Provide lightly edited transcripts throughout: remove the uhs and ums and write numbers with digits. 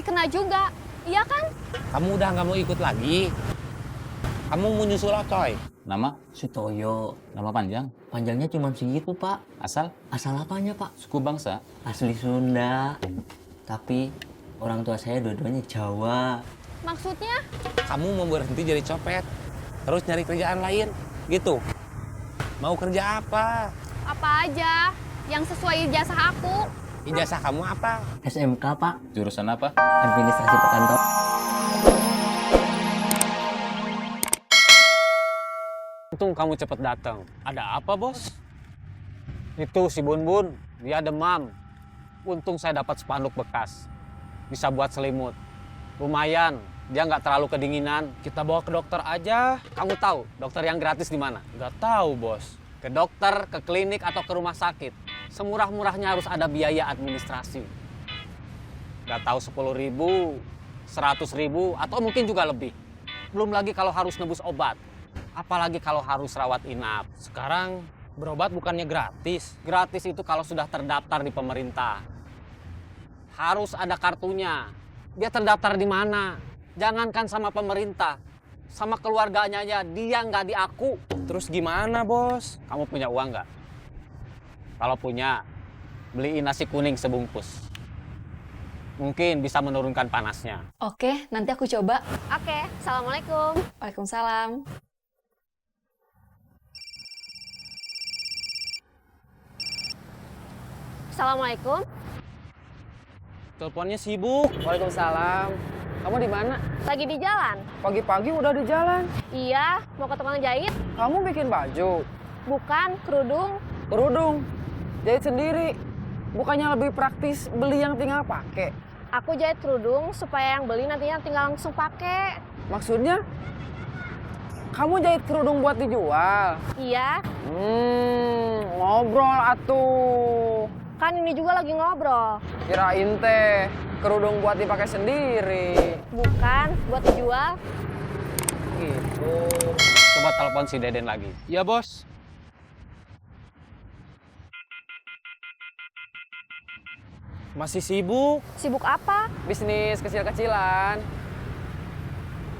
pasti kena juga. Iya kan? Kamu udah nggak mau ikut lagi? Kamu mau nyusul coy? Nama? Sutoyo. Nama panjang? Panjangnya cuma segitu, Pak. Asal? Asal apanya, Pak? Suku bangsa? Asli Sunda. Tapi orang tua saya dua-duanya Jawa. Maksudnya? Kamu mau berhenti jadi copet, terus nyari kerjaan lain, gitu? Mau kerja apa? Apa aja yang sesuai ijazah aku. Ijazah kamu apa? SMK, Pak. Jurusan apa? Administrasi perkantoran. Untung kamu cepet datang. Ada apa, Bos? Itu si Bun Bun, dia demam. Untung saya dapat spanduk bekas. Bisa buat selimut. Lumayan, dia nggak terlalu kedinginan. Kita bawa ke dokter aja. Kamu tahu dokter yang gratis di mana? Nggak tahu, Bos. Ke dokter, ke klinik, atau ke rumah sakit. Semurah-murahnya harus ada biaya administrasi. Nggak tahu 10.000, 100.000, atau mungkin juga lebih. Belum lagi kalau harus nebus obat. Apalagi kalau harus rawat inap. Sekarang berobat bukannya gratis. Gratis itu kalau sudah terdaftar di pemerintah. Harus ada kartunya. Dia terdaftar di mana? Jangankan sama pemerintah. Sama keluarganya aja, dia nggak diaku. Terus gimana, Bos? Kamu punya uang nggak? Kalau punya, beliin nasi kuning sebungkus. Mungkin bisa menurunkan panasnya. Oke, nanti aku coba. Oke, Assalamualaikum. Waalaikumsalam. Assalamualaikum. Teleponnya sibuk. Waalaikumsalam. Kamu di mana? Lagi di jalan? Pagi-pagi udah di jalan. Iya, mau ke tukang jahit? Kamu bikin baju, Bukan, kerudung. kerudung, jahit sendiri. Bukannya lebih praktis beli yang tinggal pakai? Aku jahit kerudung supaya yang beli nantinya tinggal langsung pakai. Maksudnya? Kamu jahit kerudung buat dijual? Iya, Ngobrol atuh. kan ini juga lagi ngobrol. Kirain teh kerudung buat dipakai sendiri. Bukan, buat dijual. Gitu. Coba telepon si Deden lagi. Iya, Bos. Masih sibuk. Sibuk apa? Bisnis kecil-kecilan.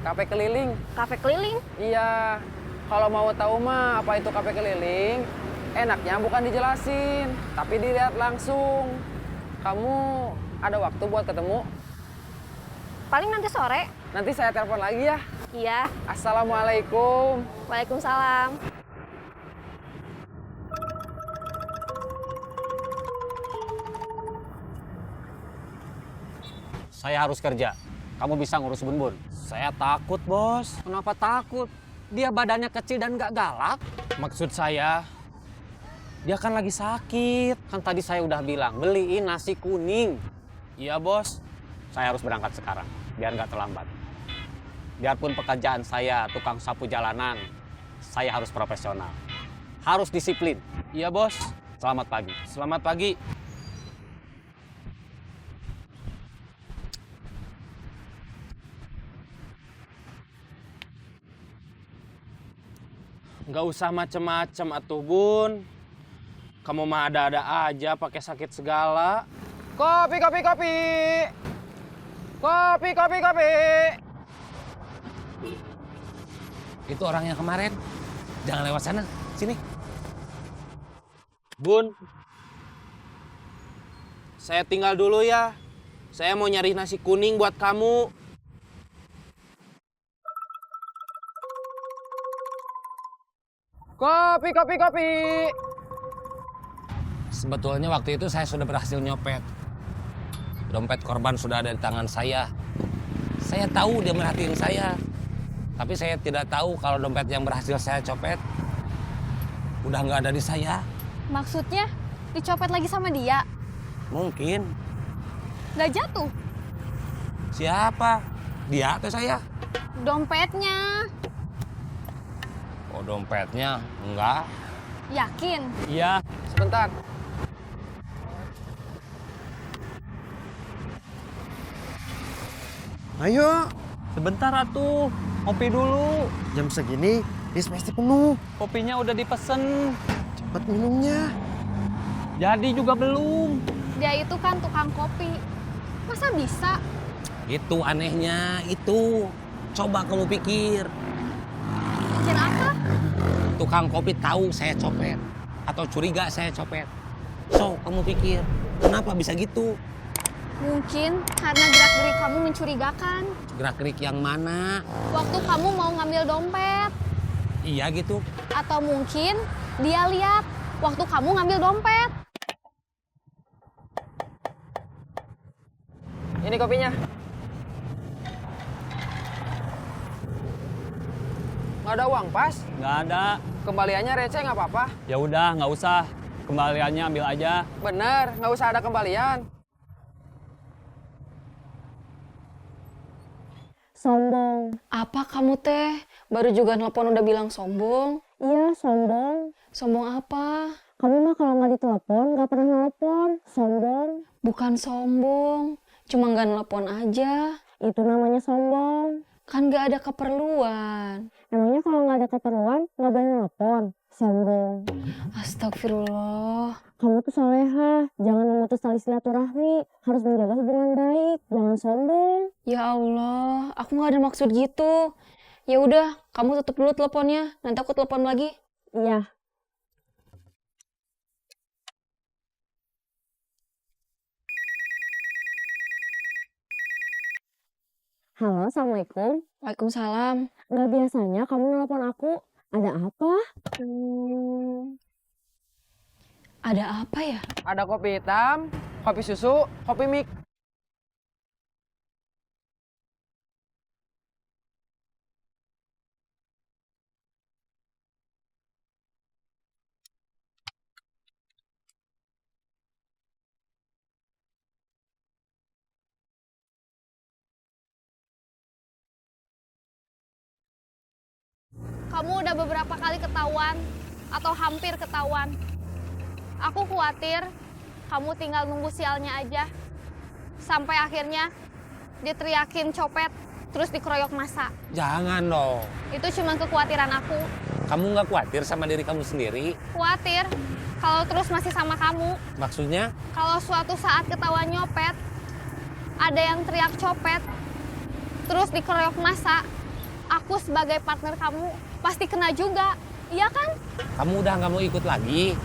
Kafe keliling. Kafe keliling? Iya. Kalau mau tahu mah apa itu kafe keliling, enaknya bukan dijelasin, tapi dilihat langsung. Kamu ada waktu buat ketemu? Paling nanti sore. Nanti saya telepon lagi ya. Iya, Assalamualaikum. Waalaikumsalam. Saya harus kerja. Kamu bisa ngurus Bun Bun? Saya takut, Bos. Kenapa takut? Dia badannya kecil dan nggak galak. Maksud saya, dia kan lagi sakit. Kan tadi saya udah bilang, beliin nasi kuning. Iya, Bos. Saya harus berangkat sekarang, biar nggak terlambat. Biarpun pekerjaan saya tukang sapu jalanan, saya harus profesional. Harus disiplin. Iya, Bos. Selamat pagi. Selamat pagi. Nggak usah macem-macem atuh, Bun. Kamu mah ada-ada aja pakai sakit segala. Kopi, kopi, kopi. Kopi, kopi, kopi. Itu orang yang kemarin. Jangan lewat sana. Sini. Bun. Saya tinggal dulu ya. Saya mau nyari nasi kuning buat kamu. Kopi, kopi, kopi. Sebetulnya waktu itu saya sudah berhasil nyopet. Dompet korban sudah ada di tangan saya. Saya tahu dia merhatiin saya. Tapi saya tidak tahu kalau dompet yang berhasil saya copet udah nggak ada di saya. Maksudnya dicopet lagi sama dia? Mungkin. Nggak jatuh? Siapa? Dia atau saya? Dompetnya. Oh, dompetnya? Enggak. Yakin? Iya. Sebentar. Ayo, Sebentar atuh. Kopi dulu. jam segini bis pasti penuh. Kopinya udah dipesen. Cepet minumnya. Jadi juga belum. Dia itu kan tukang kopi. Masa bisa? Itu anehnya, itu. Coba kamu pikir. Pikir apa? Tukang kopi tahu saya copet. Atau curiga saya copet. So, kamu pikir, kenapa bisa gitu? Mungkin karena gerak-gerik kamu mencurigakan. Gerak-gerik yang mana? Waktu kamu mau ngambil dompet. Iya gitu. Atau mungkin dia lihat waktu kamu ngambil dompet. Ini kopinya. Nggak ada uang pas? Nggak ada. Kembaliannya receh nggak apa-apa? Ya udah, nggak usah. Kembaliannya ambil aja. Bener, nggak usah ada kembalian. Sombong. Apa kamu teh? Baru juga nelpon udah bilang sombong. Iya, sombong. Sombong apa? Kamu mah kalau nggak ditelepon, nggak pernah nelpon. Sombong. Bukan sombong. Cuma nggak nelpon aja. Itu namanya sombong. Kan nggak ada keperluan. Emangnya kalau nggak ada keperluan, nggak boleh nelpon? Sombong. Astagfirullah. Kamu tuh soleha, jangan memutus tali silaturahmi. Harus menjaga hubungan baik, jangan sombong. Ya Allah, aku nggak ada maksud gitu. Ya udah, kamu tutup dulu teleponnya. Nanti aku telepon lagi. Iya. Halo, Assalamualaikum. Waalaikumsalam. Nggak biasanya kamu nelpon aku. Ada apa? Ada apa ya? Ada kopi hitam, kopi susu, kopi mik. Kamu udah beberapa kali ketahuan atau hampir ketahuan. Aku khawatir kamu tinggal nunggu sialnya aja. Sampai akhirnya diteriakin copet, terus dikeroyok massa. Jangan dong. Itu cuma kekhawatiran aku. Kamu nggak khawatir sama diri kamu sendiri? Khawatir kalau terus masih sama kamu. Maksudnya? Kalau suatu saat ketahuan nyopet, ada yang teriak copet, terus dikeroyok massa, aku sebagai partner kamu pasti kena juga. Iya kan? Kamu udah nggak mau ikut lagi?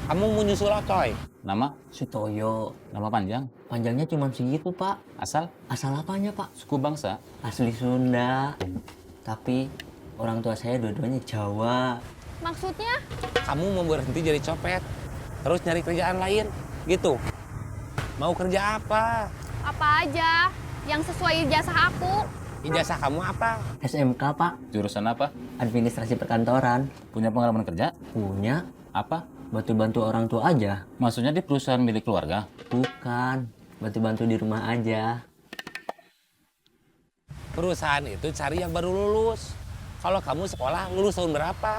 Kamu mau nyusul Ocoy? Nama? Sutoyo. Nama panjang? Panjangnya cuma segitu, Pak. Asal? Asal apanya, Pak? Suku bangsa? Asli Sunda. Tapi orang tua saya dua-duanya Jawa. Maksudnya? Kamu mau berhenti jadi copet, terus nyari kerjaan lain, gitu? Mau kerja apa? Apa aja yang sesuai ijazah aku. Ijazah kamu apa? SMK, Pak. Jurusan apa? Administrasi perkantoran. Punya pengalaman kerja? Punya. Apa? Bantu-bantu orang tua aja. Maksudnya di perusahaan milik keluarga? Bukan. Bantu-bantu di rumah aja. Perusahaan itu cari yang baru lulus. Kalau kamu sekolah lulus tahun berapa?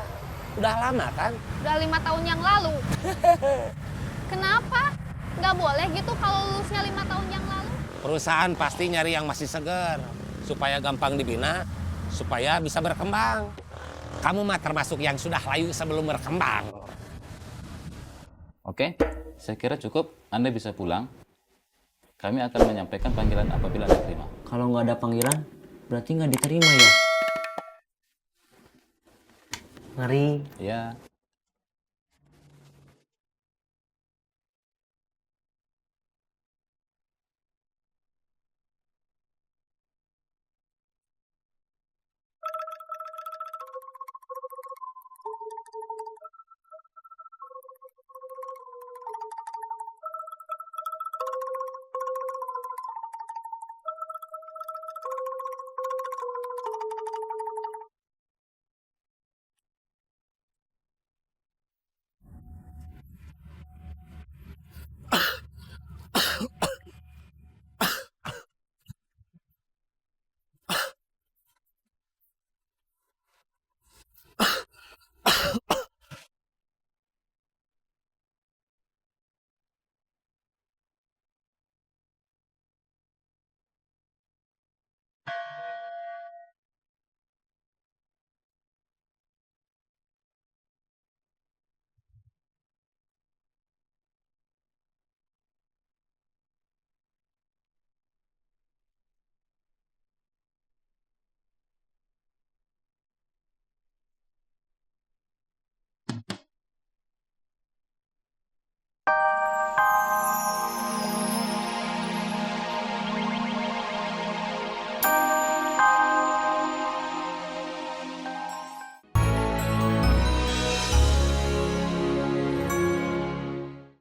Udah lama kan? Udah 5 tahun yang lalu. Kenapa? Nggak boleh gitu kalau lulusnya 5 tahun yang lalu. Perusahaan pasti nyari yang masih segar, supaya gampang dibina, supaya bisa berkembang. Kamu mah termasuk yang sudah layu sebelum berkembang. Oke, saya kira cukup. Anda bisa pulang. Kami akan menyampaikan panggilan apabila diterima. Kalau nggak ada panggilan, berarti nggak diterima ya? Ngeri. Ya.